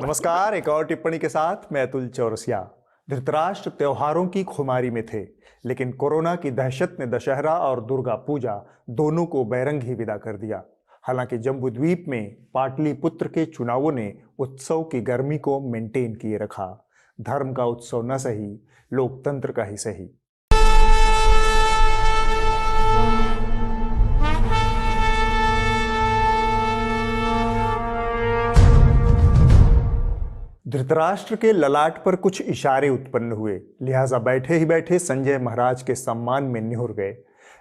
नमस्कार, एक और टिप्पणी के साथ मैं अतुल चौरसिया। धृतराष्ट्र त्योहारों की खुमारी में थे, लेकिन कोरोना की दहशत ने दशहरा और दुर्गा पूजा दोनों को बैरंग ही विदा कर दिया। हालांकि जम्बूद्वीप में पाटलिपुत्र के चुनावों ने उत्सव की गर्मी को मेंटेन किए रखा। धर्म का उत्सव न सही, लोकतंत्र का ही सही। धृतराष्ट्र के ललाट पर कुछ इशारे उत्पन्न हुए, लिहाजा बैठे ही बैठे संजय महाराज के सम्मान में निहुर गए।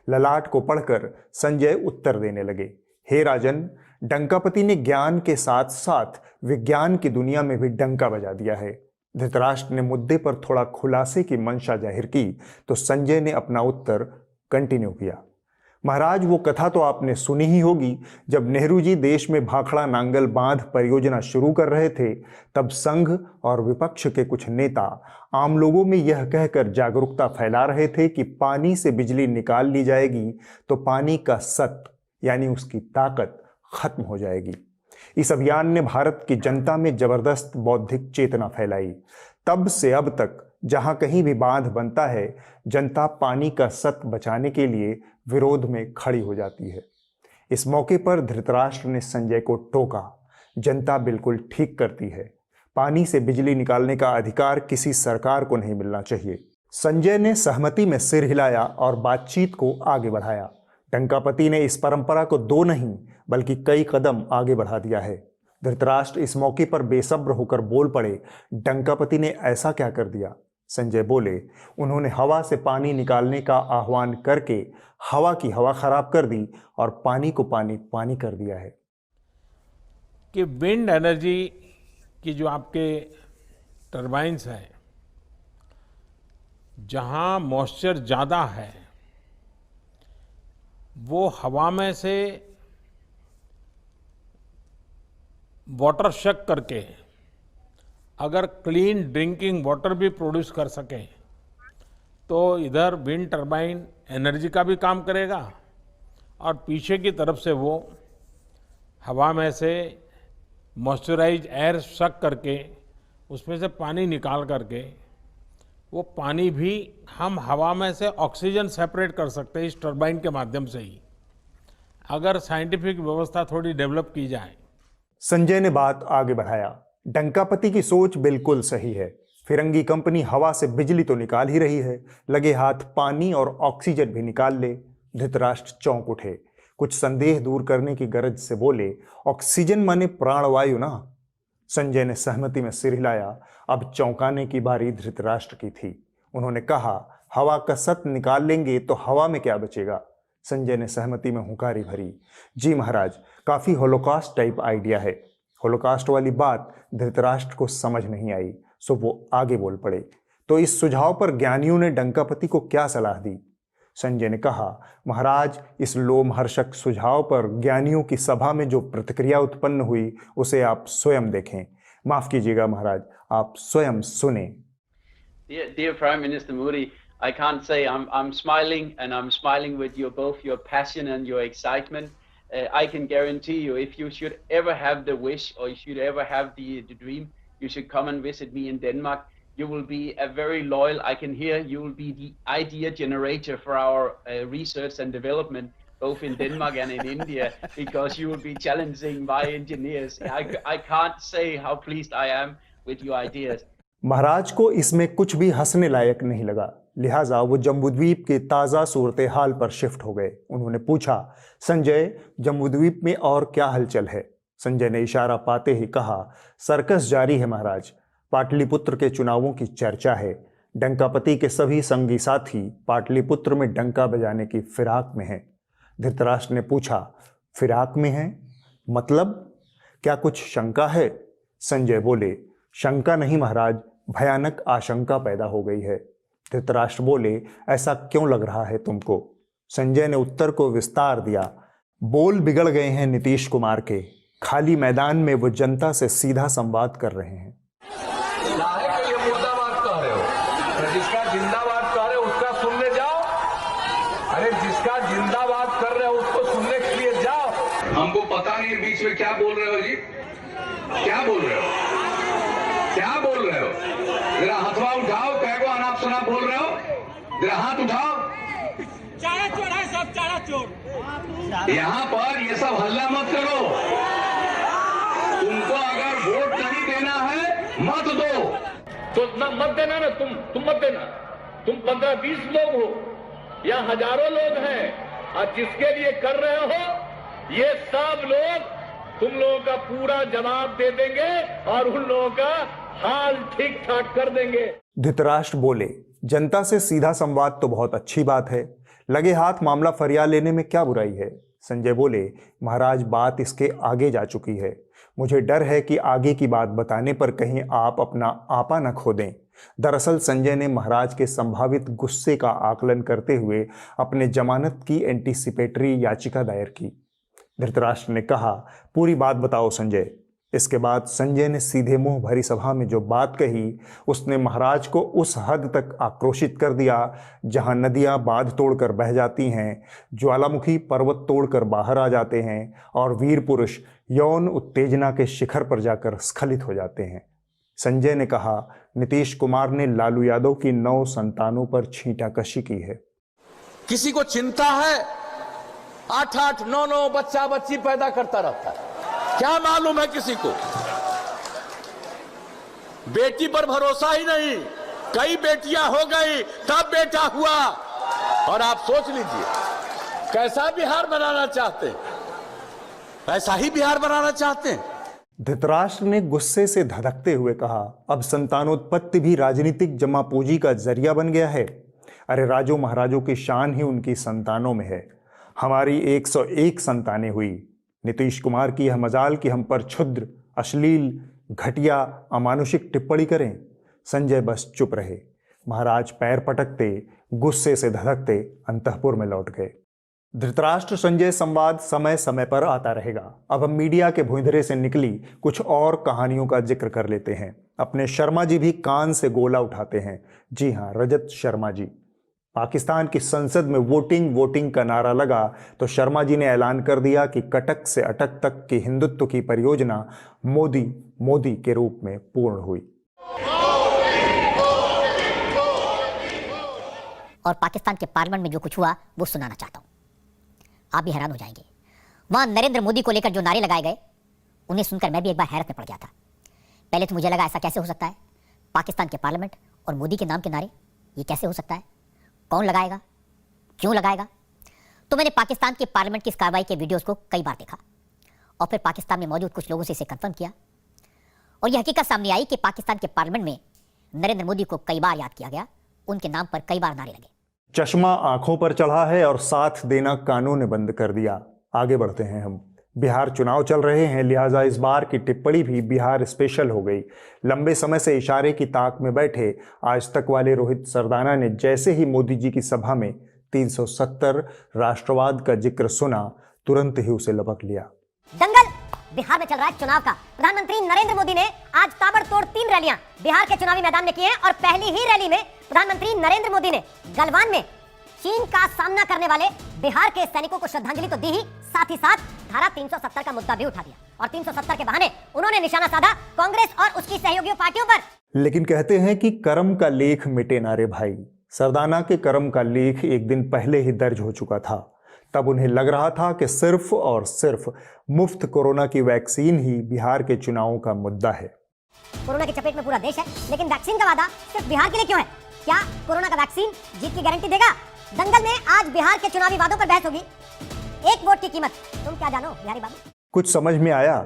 ललाट को पढ़कर संजय उत्तर देने लगे। हे राजन, डंकापति ने ज्ञान के साथ साथ विज्ञान की दुनिया में भी डंका बजा दिया है। धृतराष्ट्र ने मुद्दे पर थोड़ा खुलासे की मंशा जाहिर की तो संजय ने अपना उत्तर कंटिन्यू किया। महाराज, वो कथा तो आपने सुनी ही होगी। जब नेहरू जी देश में भाखड़ा नांगल बांध परियोजना शुरू कर रहे थे, तब संघ और विपक्ष के कुछ नेता आम लोगों में यह कहकर जागरूकता फैला रहे थे कि पानी से बिजली निकाल ली जाएगी तो पानी का सत्व यानी उसकी ताकत खत्म हो जाएगी। इस अभियान ने भारत की जनता में जबरदस्त बौद्धिक चेतना फैलाई। तब से अब तक जहां कहीं भी बांध बनता है, जनता पानी का सत्व बचाने के लिए विरोध में खड़ी हो जाती है। इस मौके पर धृतराष्ट्र ने संजय को टोका, जनता बिल्कुल ठीक करती है। पानी से बिजली निकालने का अधिकार किसी सरकार को नहीं मिलना चाहिए। संजय ने सहमति में सिर हिलाया और बातचीत को आगे बढ़ाया। डंकापति ने इस परंपरा को 2 नहीं बल्कि कई कदम आगे बढ़ा दिया है। धृतराष्ट्र इस मौके पर बेसब्र होकर बोल पड़े, डंकापति ने ऐसा क्या कर दिया? संजय बोले, उन्होंने हवा से पानी निकालने का आह्वान करके हवा की हवा खराब कर दी और पानी को पानी पानी कर दिया है। कि विंड एनर्जी की जो आपके टरबाइन्स हैं, जहां मॉइस्चर ज़्यादा है, वो हवा में से वाटर शक करके अगर क्लीन ड्रिंकिंग वाटर भी प्रोड्यूस कर सकें तो इधर विंड टरबाइन एनर्जी का भी काम करेगा और पीछे की तरफ से वो हवा में से मॉइस्चराइज एयर शक करके उसमें से पानी निकाल करके वो पानी भी हम हवा में से ऑक्सीजन सेपरेट कर सकते हैं इस टरबाइन के माध्यम से ही, अगर साइंटिफिक व्यवस्था थोड़ी डेवलप की जाए। संजय ने बात आगे बढ़ाया, डंकापति की सोच बिल्कुल सही है। फिरंगी कंपनी हवा से बिजली तो निकाल ही रही है, लगे हाथ पानी और ऑक्सीजन भी निकाल ले। धृतराष्ट्र चौंक उठे, कुछ संदेह दूर करने की गरज से बोले, ऑक्सीजन माने प्राणवायु ना? संजय ने सहमति में सिर हिलाया। अब चौंकाने की बारी धृतराष्ट्र की थी। उन्होंने कहा, हवा का सत्व निकाल लेंगे तो हवा में क्या बचेगा? संजय ने सहमति में हुंकारी भरी, जी महाराज, काफी होलोकॉस्ट टाइप आइडिया है। होलोकॉस्ट वाली बात धृतराष्ट्र को समझ नहीं आई, सो वो आगे बोल पड़े, तो इस सुझाव पर ज्ञानियों ने डंकापति को क्या सलाह दी? संजय ने कहा, महाराज, इस लोमहर्षक सुझाव पर ज्ञानियों की सभा में जो प्रतिक्रिया उत्पन्न हुई उसे आप स्वयं देखें। माफ कीजिएगा महाराज, आप स्वयं सुने। Dear Prime Minister Modi, I can't say I'm smiling, and I'm smiling with both your passion and your excitement. I can guarantee you, if you should ever have the wish or you should ever have the dream, you should come and visit me in Denmark. You will be a very loyal, I can hear you will be the idea generator for our research and development, both in Denmark and in India, because you will be challenging my engineers. I can't say how pleased I am with your ideas. महाराज को इसमें कुछ भी हंसने लायक नहीं लगा, लिहाजा वो जम्बूद्वीप के ताज़ा सूरत हाल पर शिफ्ट हो गए। उन्होंने पूछा, संजय, जम्बूद्वीप में और क्या हलचल है? संजय ने इशारा पाते ही कहा, सर्कस जारी है महाराज। पाटलिपुत्र के चुनावों की चर्चा है। डंकापति के सभी संगी साथी पाटलिपुत्र में डंका बजाने की फिराक में हैं। धृतराष्ट्र ने पूछा, फिराक में हैं? मतलब क्या कुछ शंका है? संजय बोले, शंका नहीं महाराज, भयानक आशंका पैदा हो गई है। धृतराष्ट्र बोले, ऐसा क्यों लग रहा है तुमको? संजय ने उत्तर को विस्तार दिया, बोल बिगड़ गए हैं नीतीश कुमार के। खाली मैदान में वो जनता से सीधा संवाद कर रहे हैं। जिसका जिंदाबाद कर रहे हो उसका सुनने जाओ। अरे जिसका जिंदाबाद कर रहे हो उसको सुनने के लिए जाओ। हमको पता नहीं बीच में क्या बोल रहे हो जी, क्या बोल रहे हो? सुना बोल रहे हो? जरा हाथ उठाओ। चारा चोर है सब, चारा चोर। यहाँ पर ये सब हल्ला मत करो। तुमको अगर वोट नहीं देना है मत दो, तो मत देना ना। तुम मत देना। तुम 15-20 लोग हो या हजारों लोग हैं, और जिसके लिए कर रहे हो, ये सब लोग तुम लोगों का पूरा जवाब दे देंगे और उन लोगों का हाल ठीक ठाक कर देंगे। धृतराष्ट्र बोले, जनता से सीधा संवाद तो बहुत अच्छी बात है, लगे हाथ मामला फरिया लेने में क्या बुराई है। संजय बोले, महाराज बात इसके आगे जा चुकी है, मुझे डर है कि आगे की बात बताने पर कहीं आप अपना आपा न खो दें। दरअसल संजय ने महाराज के संभावित गुस्से का आकलन करते हुए अपने जमानत की एंटीसिपेटरी याचिका दायर की। धृतराष्ट्र ने कहा, पूरी बात बताओ संजय। इसके बाद संजय ने सीधे मुंह भरी सभा में जो बात कही उसने महाराज को उस हद तक आक्रोशित कर दिया जहां नदियां बांध तोड़कर बह जाती हैं, ज्वालामुखी पर्वत तोड़कर बाहर आ जाते हैं और वीर पुरुष यौन उत्तेजना के शिखर पर जाकर स्खलित हो जाते हैं। संजय ने कहा, नीतीश कुमार ने लालू यादव की 9 संतानों पर छींटाकशी की है। किसी को चिंता है 8-8, 9-9 बच्चा बच्ची पैदा करता रहता है, क्या मालूम है किसी को? बेटी पर भरोसा ही नहीं, कई बेटियां हो गई तब बेटा हुआ। और आप सोच लीजिए कैसा बिहार बनाना चाहते हैं, ऐसा ही बिहार बनाना चाहते हैं। धृतराष्ट्र ने गुस्से से धधकते हुए कहा, अब संतानोत्पत्ति भी राजनीतिक जमा पूंजी का जरिया बन गया है। अरे राजो महाराजों की शान ही उनकी संतानों में है। हमारी 101 संतानें हुई। नीतीश कुमार की यह मजाल कि हम पर क्षुद्र, अश्लील, घटिया, अमानुषिक टिप्पणी करें। संजय बस चुप रहे। महाराज पैर पटकते, गुस्से से धधकते अंतःपुर में लौट गए। धृतराष्ट्र संजय संवाद समय समय पर आता रहेगा। अब हम मीडिया के भुइंधरे से निकली कुछ और कहानियों का जिक्र कर लेते हैं। अपने शर्मा जी भी कान से गोला उठाते हैं। जी हाँ, रजत शर्मा जी। पाकिस्तान की संसद में वोटिंग का नारा लगा तो शर्मा जी ने ऐलान कर दिया कि कटक से अटक तक की हिंदुत्व की परियोजना मोदी के रूप में पूर्ण हुई। और पाकिस्तान के पार्लियामेंट में जो कुछ हुआ वो सुनाना चाहता हूं, आप भी हैरान हो जाएंगे। वहां नरेंद्र मोदी को लेकर जो नारे लगाए गए उन्हें सुनकर मैं भी एक बार हैरत में पड़ गया था। पहले तो मुझे लगा ऐसा कैसे हो सकता है, पाकिस्तान के पार्लियामेंट और मोदी के नाम के नारे, ये कैसे हो सकता है, कौन लगाएगा, क्यों लगाएगा। तो मैंने पाकिस्तान के पार्लियामेंट की इस कार्रवाई के वीडियोस को कई बार देखा और फिर पाकिस्तान में मौजूद कुछ लोगों से इसे कंफर्म किया और यह हकीकत सामने आई कि पाकिस्तान के पार्लियामेंट में नरेंद्र मोदी को कई बार याद किया गया, उनके नाम पर कई बार नारे लगे। चश्मा आंखों पर चढ़ा है और साथ देना कानों ने बंद कर दिया। आगे बढ़ते हैं हम। बिहार चुनाव चल रहे हैं, लिहाजा इस बार की टिप्पणी भी बिहार स्पेशल हो गई। लंबे समय से इशारे की ताक में बैठे आज तक वाले रोहित सरदाना ने जैसे ही मोदी जी की सभा में 370 राष्ट्रवाद का जिक्र सुना, तुरंत ही उसे लपक लिया। दंगल बिहार में चल रहा है चुनाव का। प्रधानमंत्री नरेंद्र मोदी ने आज ताबड़तोड़ 3 रैलियां बिहार के चुनावी मैदान में की हैं और पहली ही रैली में प्रधानमंत्री नरेंद्र मोदी ने गलवान में चीन का सामना करने वाले बिहार के सैनिकों को श्रद्धांजलि तो दी ही, साथ ही साथ धारा 370 का मुद्दा भी उठा दिया और 370 के बहाने उन्होंने निशाना साधा कांग्रेस और उसकी सहयोगी पार्टियों पर। लेकिन कहते हैं कि कर्म का लेख मिटे ना रे भाई। सरदाना के कर्म का लेख एक दिन पहले ही दर्ज हो चुका था। तब उन्हें लग रहा था कि सिर्फ और सिर्फ मुफ्त कोरोना की वैक्सीन ही बिहार के चुनावों का मुद्दा है। कोरोना की चपेट में पूरा देश है, लेकिन वैक्सीन का वादा सिर्फ बिहार के लिए क्यों है? क्या कोरोना का वैक्सीन जीत की गारंटी देगा? दंगल में आज बिहार के चुनावी वादों पर बहस होगी। एक वोट की कीमत तुम क्या जानो बिहारी बाबू? कुछ समझ में आया।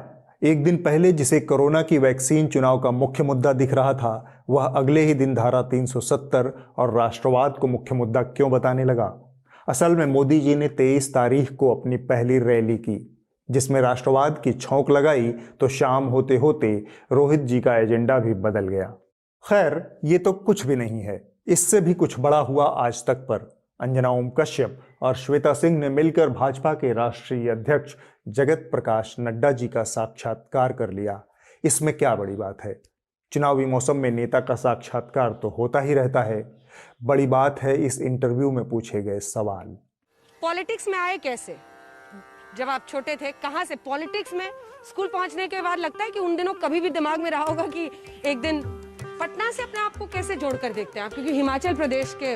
एक दिन पहले जिसे कोरोना की वैक्सीन चुनाव का मुख्य मुद्दा दिख रहा था, वह अगले ही दिन धारा 370 और राष्ट्रवाद को मुख्य मुद्दा क्यों बताने लगा? असल में मोदी जी ने 23 तारीख को अपनी पहली रैली की, जिसमें राष्ट्रवाद की छौंक लगाई तो शाम होते होते रोहित जी का एजेंडा भी बदल गया। खैर, ये तो कुछ भी नहीं है, इससे भी कुछ बड़ा हुआ आज तक पर। अंजना ओम कश्यप और श्वेता सिंह ने मिलकर भाजपा के राष्ट्रीय अध्यक्ष जगत प्रकाश नड्डा जी का साक्षात्कार कर लिया। इसमें क्या बड़ी बात है? चुनावी मौसम में नेता का साक्षात्कार तो होता ही रहता है। बड़ी बात है इस इंटरव्यू में पूछे गए सवाल। पॉलिटिक्स में आए कैसे? जब आप छोटे थे, कहाँ से? पॉलिटिक्स में स्कूल पहुंचने के बाद लगता है कि उन दिनों कभी भी दिमाग में रहा होगा कि एक दिन पटना से अपने आप को कैसे जोड़कर देखते हैं आप, क्योंकि हिमाचल प्रदेश के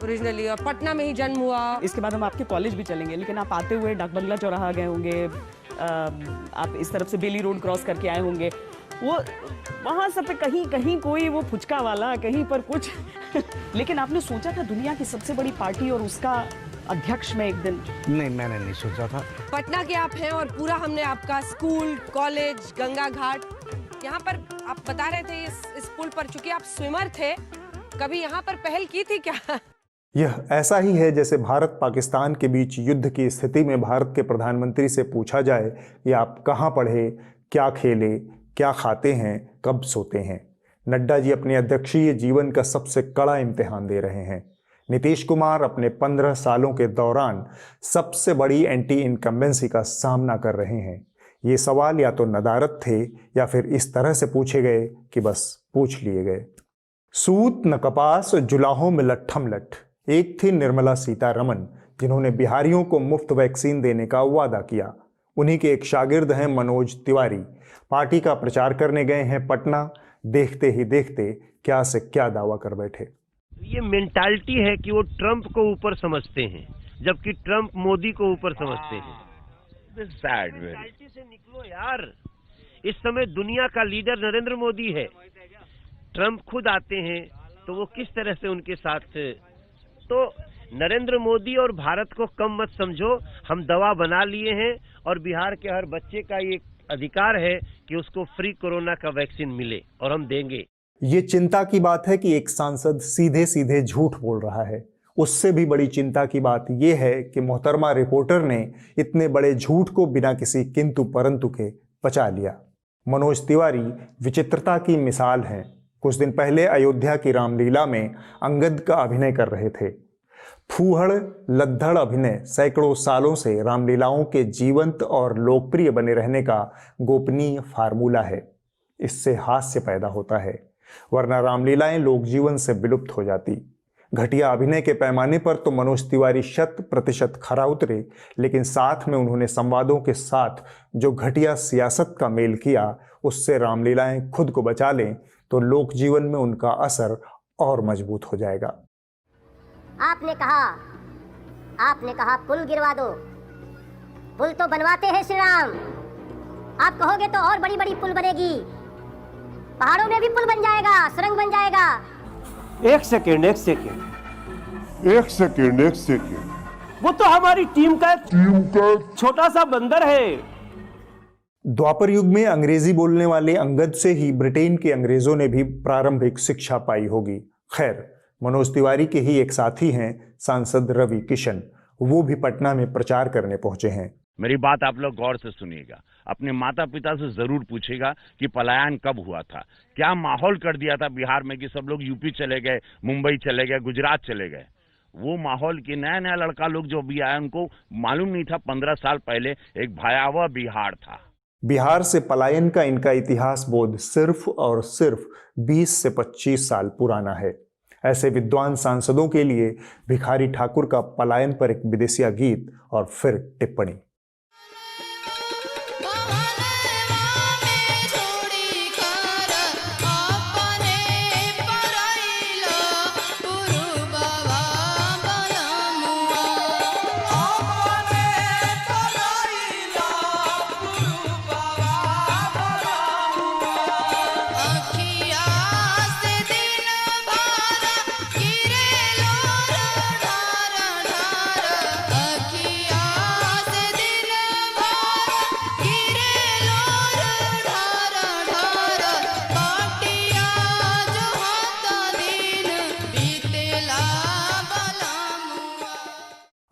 ओरिजिनली और पटना में ही जन्म हुआ। इसके बाद हम आपके कॉलेज भी चलेंगे, लेकिन आप आते हुए डाक बंगला चौराहा गए होंगे, आप इस तरफ से बेली रोड क्रॉस करके आए होंगे, वो वहाँ सब पे कहीं कहीं कोई वो फुचका वाला, कहीं पर कुछ लेकिन आपने सोचा था दुनिया की सबसे बड़ी पार्टी और उसका अध्यक्ष में एक दिन? नहीं, मैंने नहीं सोचा था। पटना के आप हैं और पूरा हमने आपका स्कूल, कॉलेज, गंगा घाट, यहाँ पर आप बता रहे थे इस पुल पर, चूंकि आप स्विमर थे, कभी यहाँ पर पहल की थी क्या? यह ऐसा ही है जैसे भारत पाकिस्तान के बीच युद्ध की स्थिति में भारत के प्रधानमंत्री से पूछा जाए कि आप कहाँ पढ़े, क्या खेले, क्या खाते हैं, कब सोते हैं। नड्डा जी अपने अध्यक्षीय जीवन का सबसे कड़ा इम्तिहान दे रहे हैं। नीतीश कुमार अपने 15 सालों के दौरान सबसे बड़ी एंटी इनकम्बेंसी का सामना कर रहे हैं। ये सवाल या तो नदारत थे या फिर इस तरह से पूछे गए कि बस पूछ लिए गए। सूत न कपास जुलाहों में लट्ठम लट्ठ। एक थी निर्मला सीतारमण, जिन्होंने बिहारियों को मुफ्त वैक्सीन देने का वादा किया। उन्हीं के एक शागिर्द हैं मनोज तिवारी, पार्टी का प्रचार करने गए हैं पटना। देखते ही देखते क्या से क्या दावा कर बैठे। ये मेंटालिटी है कि वो ट्रंप को ऊपर समझते हैं, जबकि ट्रंप मोदी को ऊपर समझते हैं। मेंटालिटी से निकलो यार। इस समय दुनिया का लीडर नरेंद्र मोदी है, ट्रंप खुद आते हैं तो वो किस तरह से उनके साथ। तो नरेंद्र मोदी और भारत को कम मत समझो। हम दवा बना लिए हैं और बिहार के हर बच्चे का ये अधिकार है कि उसको फ्री कोरोना का वैक्सीन मिले, और हम देंगे। ये चिंता की बात है कि एक सांसद सीधे सीधे झूठ बोल रहा है। उससे भी बड़ी चिंता की बात यह है कि मोहतरमा रिपोर्टर ने इतने बड़े झूठ को बिना किसी किंतु परंतु के पचा लिया। मनोज तिवारी विचित्रता की मिसाल हैं। कुछ दिन पहले अयोध्या की रामलीला में अंगद का अभिनय कर रहे थे। फूहड़ लद्दड़ अभिनय सैकड़ों सालों से रामलीलाओं के जीवंत और लोकप्रिय बने रहने का गोपनीय फार्मूला है। इससे हास्य पैदा होता है, वरना रामलीलाएं लोक जीवन से विलुप्त हो जाती। घटिया अभिनय के पैमाने पर तो मनोज तिवारी 100% खरा उतरे, लेकिन साथ में उन्होंने संवादों के साथ जो घटिया सियासत का मेल किया, उससे रामलीलाएं खुद को बचा लें तो लोक जीवन में उनका असर और मजबूत हो जाएगा। आपने कहा पुल गिरवा दो। पुल तो बनवाते हैं श्री राम। आप कहोगे तो और बड़ी बड़ी पुल बनेगी, पहाड़ों में भी पुल बन जाएगा, सुरंग बन जाएगा। एक सेकेंड, वो तो हमारी टीम का छोटा सा बंदर है। द्वापर युग में अंग्रेजी बोलने वाले अंगद से ही ब्रिटेन के अंग्रेजों ने भी प्रारंभिक शिक्षा पाई होगी। खैर, मनोज तिवारी के ही एक साथी हैं सांसद रवि किशन। वो भी पटना में प्रचार करने पहुंचे हैं। मेरी बात आप लोग गौर से सुनिएगा। अपने माता पिता से जरूर पूछेगा कि पलायन कब हुआ था, क्या माहौल कर दिया था बिहार में कि सब लोग यूपी चले गए, मुंबई चले गए, गुजरात चले गए। वो माहौल की नया नया लड़का लोग जो भी आया, उनको मालूम नहीं था 15 साल पहले एक भयावह बिहार था। बिहार से पलायन का इनका इतिहास बोध सिर्फ और सिर्फ 20 से 25 साल पुराना है। ऐसे विद्वान सांसदों के लिए भिखारी ठाकुर का पलायन पर एक विदेशिया गीत और फिर टिप्पणी।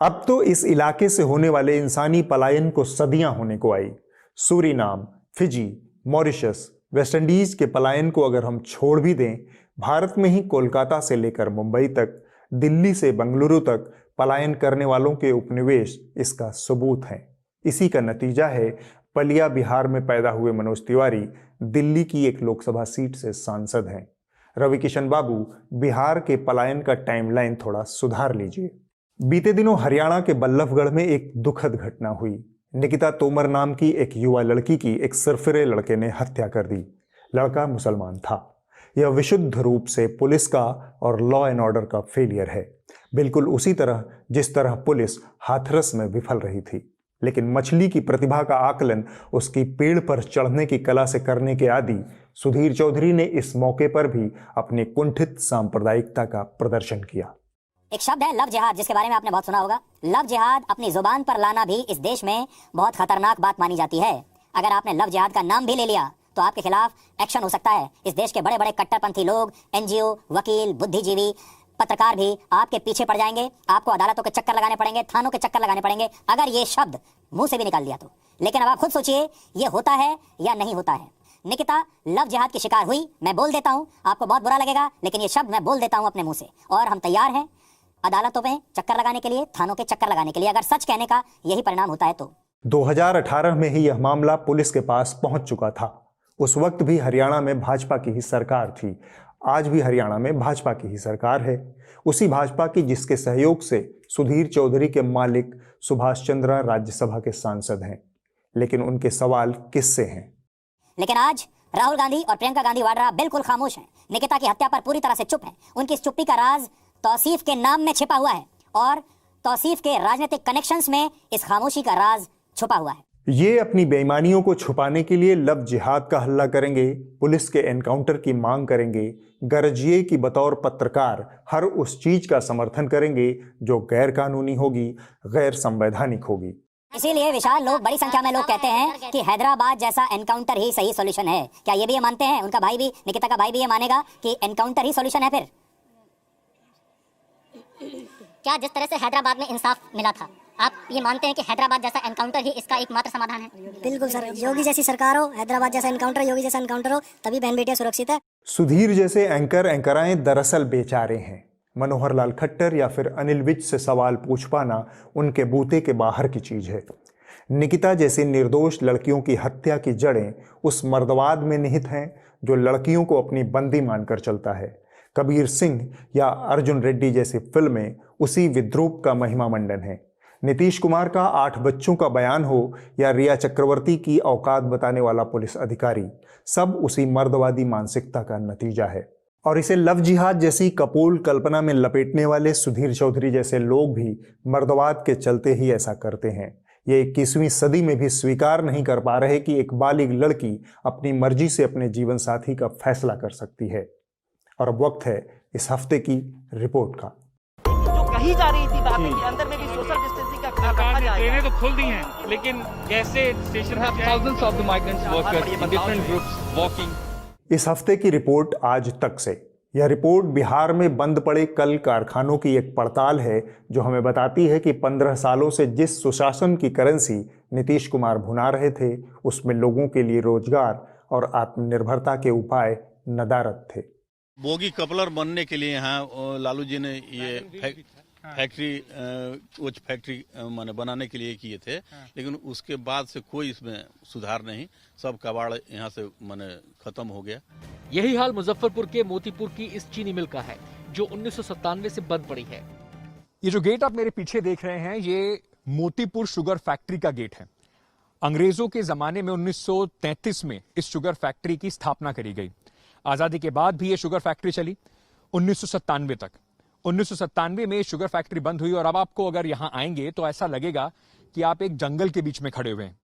अब तो इस इलाके से होने वाले इंसानी पलायन को सदियां होने को आई। सूरीनाम, फिजी, मॉरिशस, वेस्टइंडीज के पलायन को अगर हम छोड़ भी दें, भारत में ही कोलकाता से लेकर मुंबई तक, दिल्ली से बेंगलुरु तक पलायन करने वालों के उपनिवेश इसका सबूत हैं। इसी का नतीजा है पलिया बिहार में पैदा हुए मनोज तिवारी दिल्ली की एक लोकसभा सीट से सांसद हैं। रवि किशन बाबू, बिहार के पलायन का टाइमलाइन थोड़ा सुधार लीजिए। बीते दिनों हरियाणा के बल्लभगढ़ में एक दुखद घटना हुई। निकिता तोमर नाम की एक युवा लड़की की एक सरफिरे लड़के ने हत्या कर दी। लड़का मुसलमान था। यह विशुद्ध रूप से पुलिस का और लॉ एंड ऑर्डर का फेलियर है, बिल्कुल उसी तरह जिस तरह पुलिस हाथरस में विफल रही थी। लेकिन मछली की प्रतिभा का आकलन उसकी पेड़ पर चढ़ने की कला से करने के आदी सुधीर चौधरी ने इस मौके पर भी अपनी कुंठित सांप्रदायिकता का प्रदर्शन किया। एक शब्द है लव जिहाद, जिसके बारे में आपने बहुत सुना होगा। लव जिहाद अपनी जुबान पर लाना भी इस देश में बहुत खतरनाक बात मानी जाती है। अगर आपने लव जिहाद का नाम भी ले लिया तो आपके खिलाफ एक्शन हो सकता है। इस देश के बड़े बड़े कट्टरपंथी लोग, एनजीओ, वकील, बुद्धिजीवी, पत्रकार भी आपके पीछे पड़ जाएंगे। आपको अदालतों के चक्कर लगाने पड़ेंगे, थानों के चक्कर लगाने पड़ेंगे अगर ये शब्द मुंह से भी निकाल दिया तो। लेकिन अब आप खुद सोचिए, ये होता है या नहीं होता है। निकिता लव जिहाद की शिकार हुई, मैं बोल देता हूं, आपको बहुत बुरा लगेगा लेकिन ये शब्द मैं बोल देता हूं अपने मुंह से, और हम तैयार हैं अदालतों में चक्कर लगाने के लिए, थानों के चक्कर लगाने के लिए, अगर सच कहने का यही परिणाम होता है तो। 2018 में ही यह मामला पुलिस के पास पहुंच चुका था। उस वक्त भी हरियाणा में भाजपा की ही सरकार थी। आज भी हरियाणा में भाजपा की ही सरकार है, उसी भाजपा की जिसके सहयोग से सुधीर चौधरी के मालिक सुभाष चंद्रा राज्यसभा के सांसद हैं। लेकिन उनके सवाल किससे हैं? लेकिन आज राहुल गांधी और प्रियंका गांधी वाड्रा बिल्कुल खामोश हैं। निकिता की हत्या पर पूरी तरह से चुप हैं। उनकी इस चुप्पी का राज तौसीफ के नाम में छिपा हुआ है और तौसीफ के राजनीतिक कनेक्शंस में इस खामोशी का राज छुपा हुआ है। ये अपनी बेईमानियों को छुपाने के लिए लव जिहाद का हल्ला करेंगे, पुलिस के एनकाउंटर की मांग करेंगे, गरजिए की बतौर पत्रकार हर उस चीज का समर्थन करेंगे जो गैर कानूनी होगी, गैर संवैधानिक होगी। इसीलिए विशाल, लोग बड़ी संख्या में लोग कहते हैं कि हैदराबाद जैसा एनकाउंटर ही सही सॉल्यूशन है। क्या ये भी ये मानते हैं? उनका भाई भी, निकिता का भाई भी ये मानेगा कि एनकाउंटर ही सॉल्यूशन है? फिर क्या जिस तरह से हैदराबाद में इंसाफ मिला था, आप ये मानते हैं कि हैदराबाद जैसा एनकाउंटर ही इसका एकमात्र समाधान है? बिल्कुल सर, योगी जैसी सरकार हो, हैदराबाद जैसा एनकाउंटर, योगी जैसा एनकाउंटर हो, तभी बहन बेटियां सुरक्षित है। सुधीर जैसे एंकराएं दरअसल बेचारे हैं। मनोहर लाल खट्टर या फिर अनिल विज से सवाल पूछ पाना उनके बूते के बाहर की चीज है। निकिता जैसी निर्दोष लड़कियों की हत्या की जड़ें उस मर्दवाद में निहित हैं जो लड़कियों को अपनी बंदी मानकर चलता है। कबीर सिंह या अर्जुन रेड्डी जैसी फिल्में उसी विद्रूप का महिमा मंडन है। नीतीश कुमार का 8 बच्चों का बयान हो या रिया चक्रवर्ती की औकात बताने वाला पुलिस अधिकारी, सब उसी मर्दवादी मानसिकता का नतीजा है। और इसे लव जिहाद जैसी कपोल कल्पना में लपेटने वाले सुधीर चौधरी जैसे लोग भी मर्दवाद के चलते ही ऐसा करते हैं। ये 21वीं सदी में भी स्वीकार नहीं कर पा रहे कि एक बालिग लड़की अपनी मर्जी से अपने जीवन साथी का फैसला कर सकती है। और अब वक्त है इस हफ्ते की रिपोर्ट का। जो कही जा रही थी बातें कि अंदर में भी सोशल डिस्टेंसिंग का ख्याल रखा जाएगा। ट्रेनें तो खुल दी हैं, लेकिन कैसे स्टेशन पर thousands of the migrants workers in different groups walking. इस हफ्ते की रिपोर्ट आज तक से। यह रिपोर्ट बिहार में बंद पड़े कल कारखानों की एक पड़ताल है जो हमें बताती है कि 15 सालों से जिस सुशासन की करेंसी नीतीश कुमार भुना रहे थे, उसमें लोगों के लिए रोजगार और आत्मनिर्भरता के उपाय नदारद थे। बोगी कपलर बनने के लिए यहाँ लालू जी ने ये फैक्ट्री माने बनाने के लिए किए थे, लेकिन उसके बाद से कोई इसमें सुधार नहीं, सब कबाड़ यहाँ से माने खत्म हो गया। यही हाल मुजफ्फरपुर के मोतीपुर की इस चीनी मिल का है जो 1997 से बंद पड़ी है। ये जो गेट आप मेरे पीछे देख रहे हैं, ये मोतीपुर शुगर फैक्ट्री का गेट है। अंग्रेजों के जमाने में 1933 में इस शुगर फैक्ट्री की स्थापना करी गई। आजादी के बाद भी ये शुगर फैक्ट्री चली 1997 तक। 1997 में शुगर फैक्ट्री बंद हुई और अब आपको अगर यहां आएंगे तो ऐसा लगेगा कि आप एक जंगल के बीच में खड़े हुए हैं।